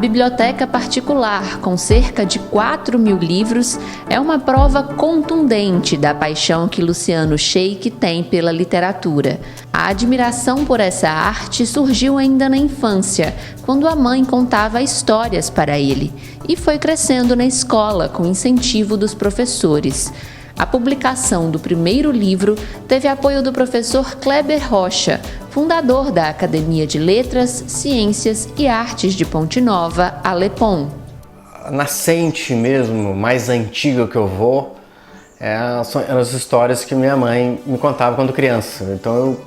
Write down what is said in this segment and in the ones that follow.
biblioteca particular, com cerca de 4.000 livros, é uma prova contundente da paixão que Luciano Sheik tem pela literatura. A admiração por essa arte surgiu ainda na infância, quando a mãe contava histórias para ele, e foi crescendo na escola com incentivo dos professores. A publicação do primeiro livro teve apoio do professor Kleber Rocha, fundador da Academia de Letras, Ciências e Artes de Ponte Nova, Alepom. A nascente mesmo, mais antiga que eu vou, são as histórias que minha mãe me contava quando criança. Então eu,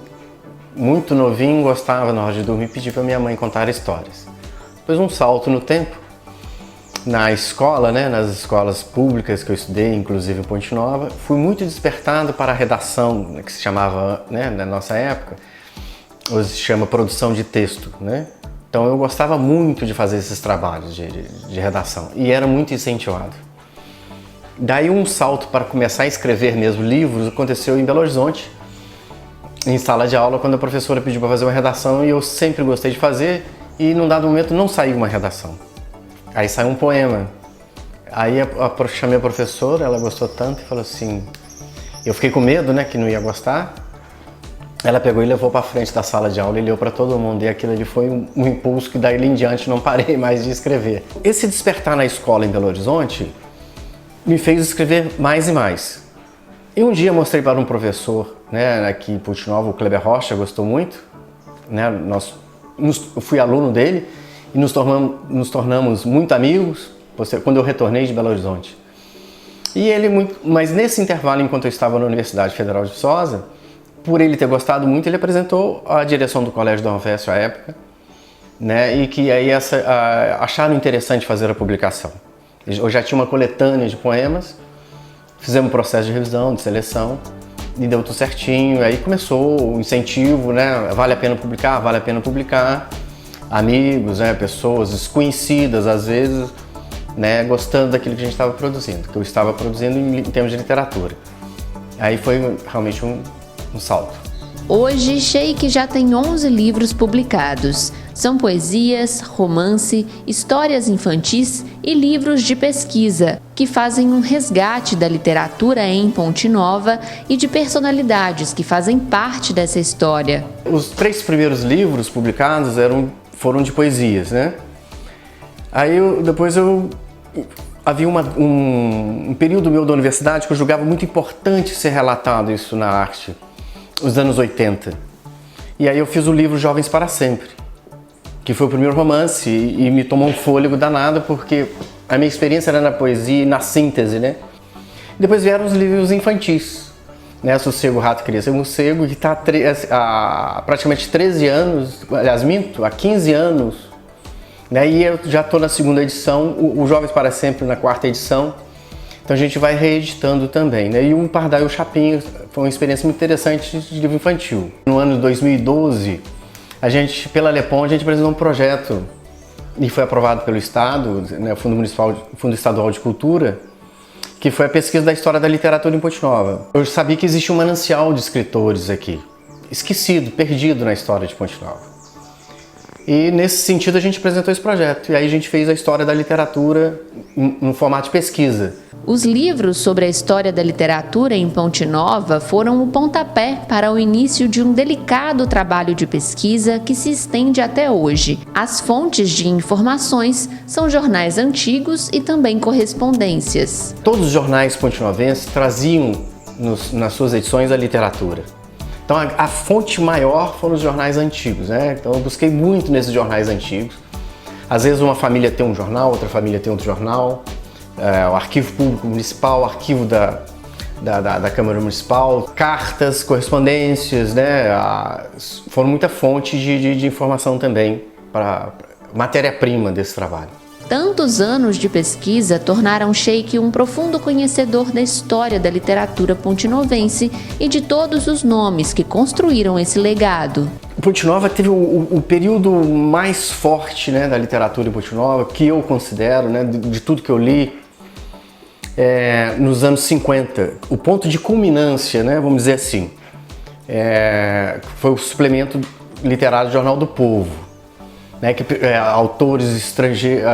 muito novinho, gostava na hora de dormir, pedir para minha mãe contar histórias. Depois um salto no tempo. Na escola, nas escolas públicas que eu estudei, inclusive em Ponte Nova, fui muito despertado para a redação, que se chamava, na nossa época, hoje se chama produção de texto, Então eu gostava muito de fazer esses trabalhos de redação e era muito incentivado. Daí um salto para começar a escrever mesmo livros aconteceu em Belo Horizonte, em sala de aula, quando a professora pediu para fazer uma redação e eu sempre gostei de fazer e num dado momento não saiu uma redação. Aí saiu um poema. Aí chamei a professora, ela gostou tanto e falou assim... Eu fiquei com medo, que não ia gostar. Ela pegou e levou para frente da sala de aula e leu para todo mundo. E aquilo ali foi um impulso que daí em diante não parei mais de escrever. Esse despertar na escola em Belo Horizonte me fez escrever mais e mais. E um dia mostrei para um professor, aqui em Ponte Nova, o Kleber Rocha, gostou muito. Eu fui aluno dele. E nos tornamos muito amigos quando eu retornei de Belo Horizonte. Mas nesse intervalo, enquanto eu estava na Universidade Federal de Viçosa, por ele ter gostado muito, ele apresentou a direção do Colégio Dom Alvécio à época, e que aí acharam interessante fazer a publicação. Eu já tinha uma coletânea de poemas, fizemos um processo de revisão, de seleção, e deu tudo certinho. Aí começou o incentivo, vale a pena publicar, vale a pena publicar. Amigos, pessoas desconhecidas às vezes, gostando daquilo que a gente estava produzindo, que eu estava produzindo em termos de literatura. Aí foi realmente um salto. Hoje, Sheik já tem 11 livros publicados. São poesias, romance, histórias infantis e livros de pesquisa, que fazem um resgate da literatura em Ponte Nova e de personalidades que fazem parte dessa história. Os 3 primeiros livros publicados foram de poesias, Aí depois havia um período meu da universidade que eu julgava muito importante ser relatado isso na arte, os anos 80. E aí eu fiz o livro Jovens para Sempre, que foi o primeiro romance e me tomou um fôlego danado porque a minha experiência era na poesia e na síntese, Depois vieram os livros infantis, Sossego, Rato, Criança e Morcego, que está há praticamente 13 anos, aliás, há 15 anos, e eu já estou na 2ª edição, o Jovens para Sempre na 4ª edição, então a gente vai reeditando também, E o Pardal e o Chapinho foi uma experiência muito interessante de livro infantil. No ano de 2012, pela Alepom, a gente apresentou um projeto e foi aprovado pelo Estado, Fundo Estadual de Cultura, que foi a pesquisa da história da literatura em Ponte Nova. Eu sabia que existia um manancial de escritores aqui, esquecido, perdido na história de Ponte Nova. E nesse sentido a gente apresentou esse projeto, e aí a gente fez a história da literatura no formato de pesquisa. Os livros sobre a história da literatura em Ponte Nova foram o pontapé para o início de um delicado trabalho de pesquisa que se estende até hoje. As fontes de informações são jornais antigos e também correspondências. Todos os jornais pontinovenses traziam nas suas edições a literatura. Então a fonte maior foram os jornais antigos, Então eu busquei muito nesses jornais antigos. Às vezes uma família tem um jornal, outra família tem outro jornal. O Arquivo Público Municipal, o arquivo da Câmara Municipal, cartas, correspondências, foram muita fonte de informação também, para matéria-prima desse trabalho. Tantos anos de pesquisa tornaram Sheik um profundo conhecedor da história da literatura pontinovense e de todos os nomes que construíram esse legado. Ponte Nova teve o período mais forte da literatura em Ponte Nova, que eu considero, de tudo que eu li, nos anos 50. O ponto de culminância, vamos dizer assim, foi o suplemento literário do Jornal do Povo. né, autores estrangeiros,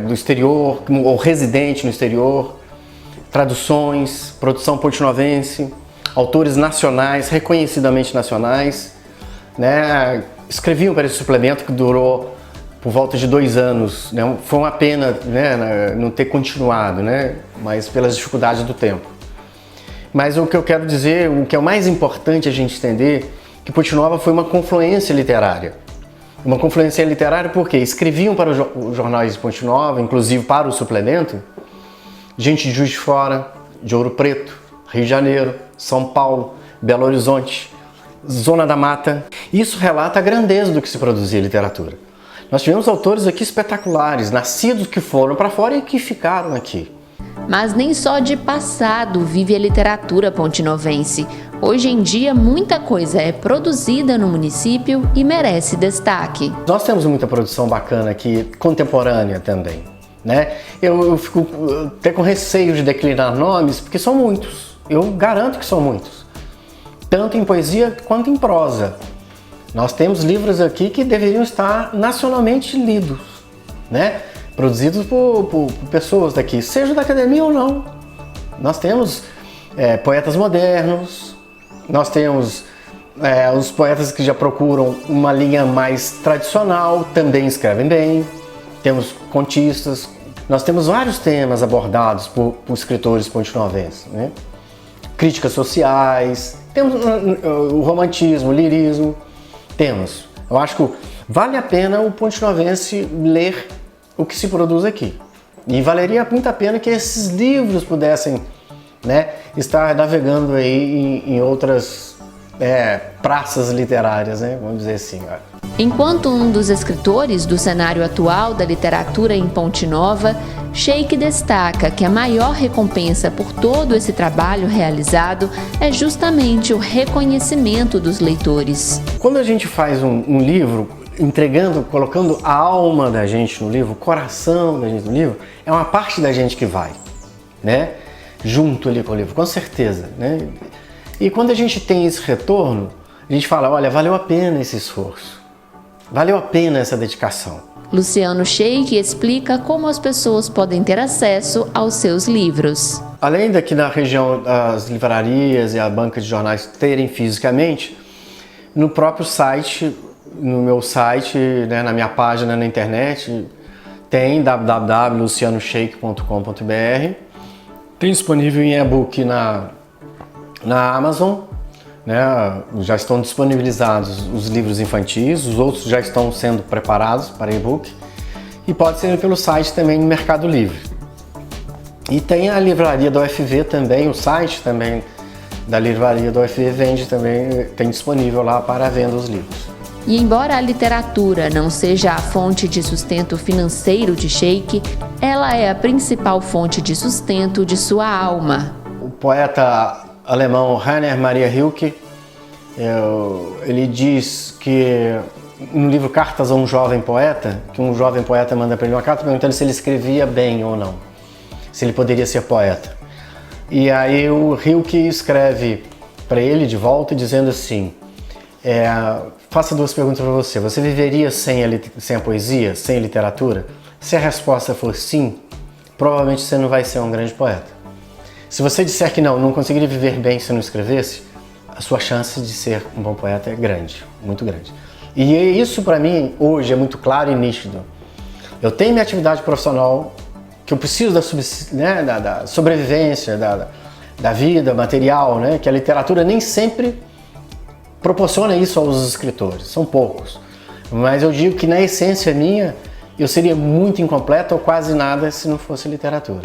do exterior, ou residente no exterior, traduções, produção pontinovense, autores nacionais, reconhecidamente nacionais, né, escreviam para esse suplemento que durou por volta de 2 anos, né, foi uma pena, né, não ter continuado, né, mas pelas dificuldades do tempo. Mas o que eu quero dizer, o que é o mais importante a gente entender, que Ponte Nova foi uma confluência literária. Uma confluência literária porque escreviam para os jornais de Ponte Nova, inclusive para o suplemento, gente de Juiz de Fora, de Ouro Preto, Rio de Janeiro, São Paulo, Belo Horizonte, Zona da Mata. Isso relata a grandeza do que se produzia literatura. Nós tivemos autores aqui espetaculares, nascidos que foram para fora e que ficaram aqui. Mas nem só de passado vive a literatura pontinovense. Hoje em dia, muita coisa é produzida no município e merece destaque. Nós temos muita produção bacana aqui, contemporânea também, né? Eu fico até com receio de declinar nomes, porque são muitos. Eu garanto que são muitos. Tanto em poesia quanto em prosa. Nós temos livros aqui que deveriam estar nacionalmente lidos, né? Produzidos por pessoas daqui, seja da academia ou não. Nós temos poetas modernos, nós temos os poetas que já procuram uma linha mais tradicional, também escrevem bem, temos contistas, nós temos vários temas abordados por escritores pontinovenses, né? Críticas sociais, temos o romantismo, o lirismo, temos. Eu acho que vale a pena o pontinovense ler o que se produz aqui. E valeria muito a pena que esses livros pudessem, né, estar navegando aí em outras praças literárias, né, vamos dizer assim. Enquanto um dos escritores do cenário atual da literatura em Ponte Nova, Sheik destaca que a maior recompensa por todo esse trabalho realizado é justamente o reconhecimento dos leitores. Quando a gente faz um livro, entregando, colocando a alma da gente no livro, o coração da gente no livro, é uma parte da gente que vai, né? Junto ali com o livro, com certeza, né? E quando a gente tem esse retorno, a gente fala, olha, valeu a pena esse esforço, valeu a pena essa dedicação. Luciano Sheik explica como as pessoas podem ter acesso aos seus livros. Além daqui na região das livrarias e a banca de jornais terem fisicamente, no próprio site, no meu site, né, na minha página na internet, tem www.lucianosheik.com.br. Tem disponível em e-book na Amazon, né, já estão disponibilizados os livros infantis, os outros já estão sendo preparados para e-book. E pode ser pelo site também no Mercado Livre. E tem a livraria da UFV também, o site também da livraria da UFV vende também, tem disponível lá para venda os livros. E embora a literatura não seja a fonte de sustento financeiro de Sheik, ela é a principal fonte de sustento de sua alma. O poeta alemão Rainer Maria Rilke, ele diz que no livro Cartas a um Jovem Poeta, que um jovem poeta manda para ele uma carta perguntando se ele escrevia bem ou não, se ele poderia ser poeta. E aí o Rilke escreve para ele de volta dizendo assim, faço 2 perguntas para você. Você viveria sem a poesia, sem a literatura? Se a resposta for sim, provavelmente você não vai ser um grande poeta. Se você disser que não conseguiria viver bem se não escrevesse, a sua chance de ser um bom poeta é grande, muito grande. E isso para mim hoje é muito claro e nítido. Eu tenho minha atividade profissional, que eu preciso da sobrevivência, da vida material, né? Que a literatura nem sempre proporciona isso aos escritores, são poucos. Mas eu digo que na essência minha, eu seria muito incompleto ou quase nada se não fosse literatura.